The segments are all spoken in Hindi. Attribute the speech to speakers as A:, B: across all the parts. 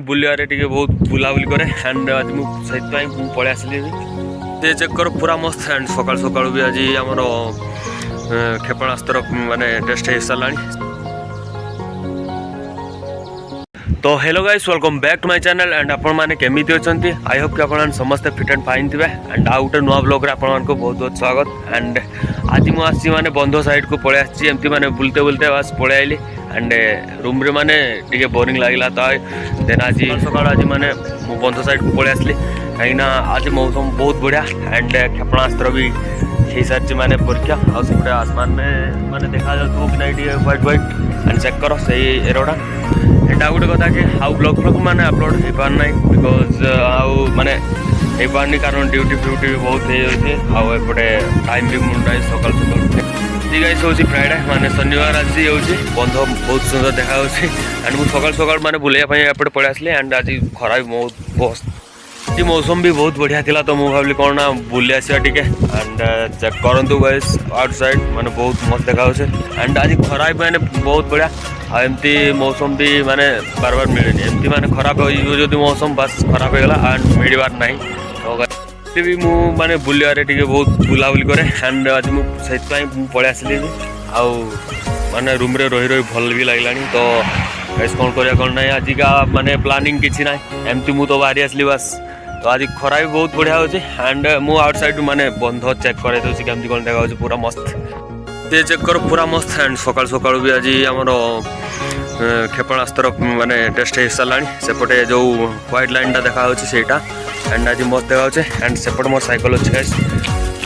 A: बुलियारे टिके बहुत बुलाबुली करे एंड आज मुझे पलि आसली ये चेक कर पूरा मस्त एंड सकाल सकाल भी आज आमर क्षेपणास्त्र माने टेस्ट हो सारा। तो hello guys welcome back to my channel and आपण माने केमिति अछंती। आई होप कि आपण समस्त फिट एंड फाइन थिबे एंड आ गोटे नुआ ब्लॉग रे आपण मानको बहुत बहुत स्वागत। एंड आज मु आसी माने बंध साइड को पळे आसी एमती माने बुलते बुलते बस पळे आइली एंड रूम रे माने टिके बोरिंग लागिला तो देन आज सकाळ आज माने मु बंध साइड को पळे आसली कहिना आज मौसम बहुत बढ़िया एंड क्षेपणास्त्र भी हे सारी माने परीक्षा आ से आसमान में माने देखा जातो कि नहीं व्हाइट व्हाइट एंड चेक करो सही एरोडा एंड आ गोटे कथा कि आउ ब्लॉग फ्लॉग माने अपलोड हो पार ना बिकज आउ माने हो पारनी कारण ड्यूटी फ्यूटी भी बहुत हो जाए आउ एपटे टाइम भी मुंडा सकाल सकाल जी गाइस हूँ फ्राइडे माने शनिवार आज होची बंध बहुत सुंदर देखा एंड मुझे सकाल सकाल माने बुलाइवाई एपटे पड़े आसली एंड आज खरा भी बहुत ये मौसम भी बहुत बढ़िया थिला तो मुझे भाविली कौन ना बुले आसा टिके एंड चेक करूँ गाइस आउटसाइड माने बहुत मस्त देखा एंड आज खरा भी माने बहुत बढ़िया एमती मौसम भी माने बार बार मिलेनी एमती माने खराब हो मौसम बस खराब हो गला एंड मिलबार ना तो भी मु माने बुलियारे टिके बहुत बुलाबुली करे एंड आज मुझे पलि आसली आउ माने रूम रे रही रही भल भी लगलानी तो गैस कौन करिया कौन ना आजिका माने प्लानिंग किसी ना एमती मु तो बाहरी आसली बस तो आज खरा भी बहुत बढ़िया होची एंड मु आउटसाइड माने बंध चेक करे दोसी केमती कोन देखा होची पूरा मस्त ये चेक कर पूरा मस्त एंड सकाल सकाल भी आज आमर क्षेपणास्त्र माने टेस्ट हो सारा सेपटे जो व्हाइट लाइन टा देखा होची सेटा एंड आज मस्त देखा एंड सेपटे मोर साइकिल अच्छे गाइस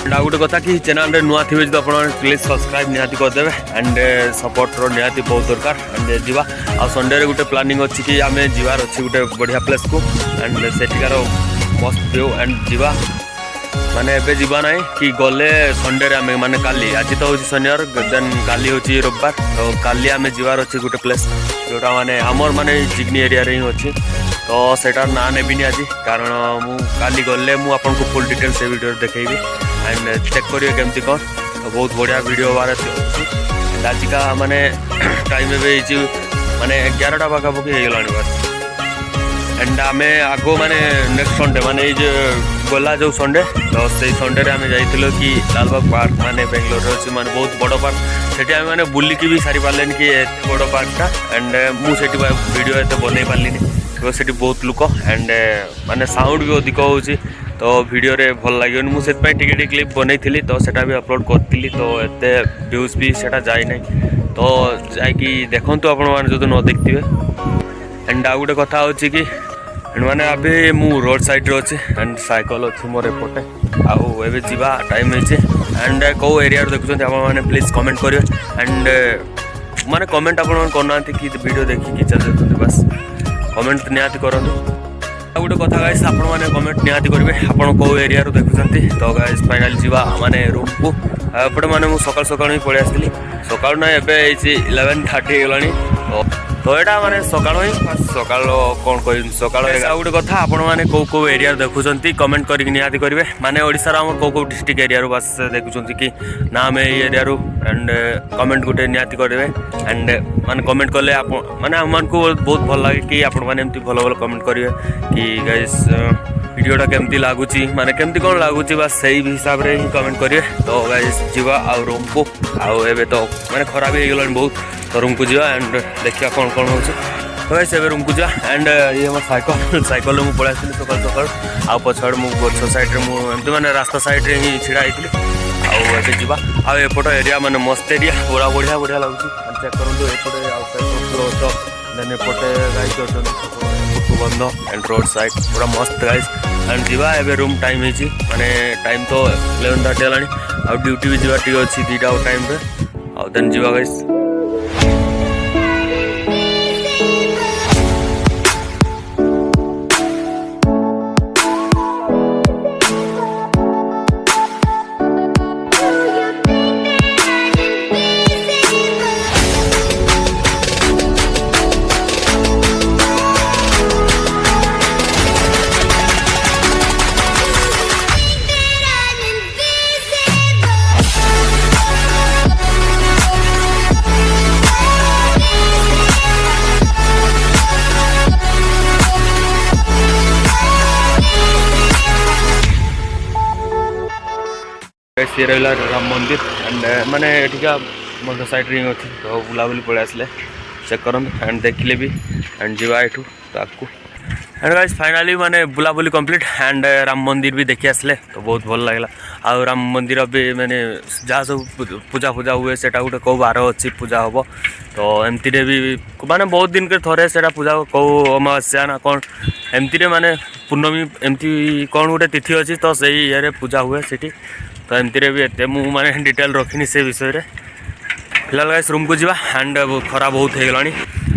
A: एंड आ गोटे कथा कि चैनल रे नुआ थिबे जो आपण प्लीज सब्सक्राइब निहाती कर देबे एंड सपोर्ट रो निहाती बहुत दरकार एंड जीवा आ संडे रे गोटे प्लानिंग अछि कि आमे जीवार अछि गोटे बढ़िया प्लेस को एंड सेटिकार मस्त व्यू एंड जीवा माने एबे जीवा नाही कि गले संडे रे आमे माने काली आज तो होछि शनिवार देन काली होछि रविवार तो काली आमे जीवार अछि गोटे प्लेस जोटा माने हमर माने जिग्नी एरिया रे ही अछि तो सेटार ना नेबिनी आज कारण मु काली गले मु आपन को फुल डिटेल से वीडियो देखेबी एंड चेक करियो केमती कोन तो बहुत बढ़िया वीडियो बारे अछि आज का माने टाइम एबे माने 11टा बाका बकी हे गलानी बस एंड आमे आगो माने नेक्स्ट संडे माने ये गला जो संडे तो से संडे रे आमे जाइतिलो कि लालबाग पार्क माने बेंगलोर रे अछि माने बहुत बड़ पार्क सेठी आमे माने बुल्ली की भी सारी पारलेन कि एते बड़ पार्क ता एंड मु सेठी वीडियो एते बनै पारलिनी तो सेठी बहुत लुक एंड माने साउंड भी अधिक होची तो वीडियो रे भल लागियो मु सेत पय टिके क्लिप बनैथिली तो सेटा भी अपलोड करथिली तो एते व्यूज भी सेटा जाय नै तो जाय कि देखंतु आपण माने जदि न देखथिबे एंड आ गुटे कथा होची कि माने अभी मु रोड साइड रे अछि एंड साइकिल अछि मोर एपटे आउ एबे जीवा टाइम होइछे एंड को एरिया रे देखुछन आपण माने प्लीज कमेंट करियो एंड माने कमेंट आपण करनांती कि वीडियो देखि कि चलते बस कमेंट निहाती करंतु आ गुटे कथा गाइस आपण माने कमेंट निहाती करिवे आपण को एरिया रो देखुछंती तो गाइस फाइनली जीवा माने रूम को एपटे माने मु सकाल सकाल ही पळे आस्तिली सकाल ना एबे 11:30 गलानी तो एटा माने सकाल ही सकाल कोन कहि सकाल आ गुटे कथा आपण माने को एरिया देखुछंती कमेंट करि निहाती करिवे माने ओडिसा रा हमर को डिस्ट्रिक्ट एरिया रो बस देखुछंती कि ना में एरिया रो एंड कमेंट गुटे निहाती करिवे एंड माने कमेंट करले आपण माने हमन को बहुत भल लागे कि आपण माने एमती भलो भलो कमेंट करिवे कि गाइस वीडियोटा केमती लागुची माने केमती कोन लागुची बस सही हिसाब रे ही कमेंट करिवे तो गाइस जीवा आ रूम को आ एबे तो माने खराब हो गेलन बहुत तो रूम को जीवा एंड देखिया कोन कोन होची तो गाइस एबे रूम को जा एंड ये हमर साइकिल मु पळे आसली सकाल सकाल आ पछड़ मु गोछ साइड रे मु एमती माने रास्ता साइड रे ही छिड़ा आइतली आ एबे जीवा आ एपट एरिया माने मस्त एरिया पूरा बढ़िया लागुची चेक करंतु एपटे आउटसाइड फ्लो तो देन एपटे गाइस करछन बंद एंड रोड साइड पूरा मस्त गाइस एंड जीवा एबे रूम टाइम हेची माने टाइम तो 11:30 लानी आ ड्यूटी भी जीवा टी अछि 2टा टाइम पे आ देन जीवा गाइस गाइस ये रहा राम मंदिर एंड माने एठिका मंदिर साइड रे अच्छी तो बुलाबुली पड़े आसले चेक करन एंड देखले भी एंड जीवा एठू ताकू एंड गाइस फाइनली माने बुलाबुली कंप्लीट एंड राम मंदिर भी देखी आसले तो बहुत भल लगला। आ राम मंदिर भी माने जहाँ सब पूजा पूजा हुए से गोटे कौ बार अच्छी पूजा हम तो एमती भी माने बहुत दिन के थरे से पूजा कौ अमावस्या ना कौन एमती माने पूर्णमी एमती कौन गोटे तिथि अच्छी तो से ये पूजा हुए सीटी तो एमती भी एत माने डिटेल रखनी से विषय में। फिलहाल गाइस रूम को जावा एंड खरा बहुत हो गलानी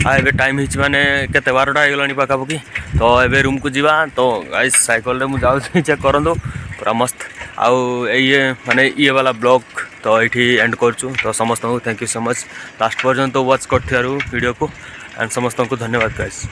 A: आबे टाइम हिच माने केते 12टा हो गलानी पाखापाखि तो एबे रूम को जावा तो गाइस साइकिल रे मु जाऊ चेक करंदो पूरा मस्त आउ ये माने ये वाला ब्लॉग तो ये एंड करचु तो समस्त को thank you so much last पर्यंत वॉच करथियारु वीडियो को एंड समस्त को धन्यवाद गाइस।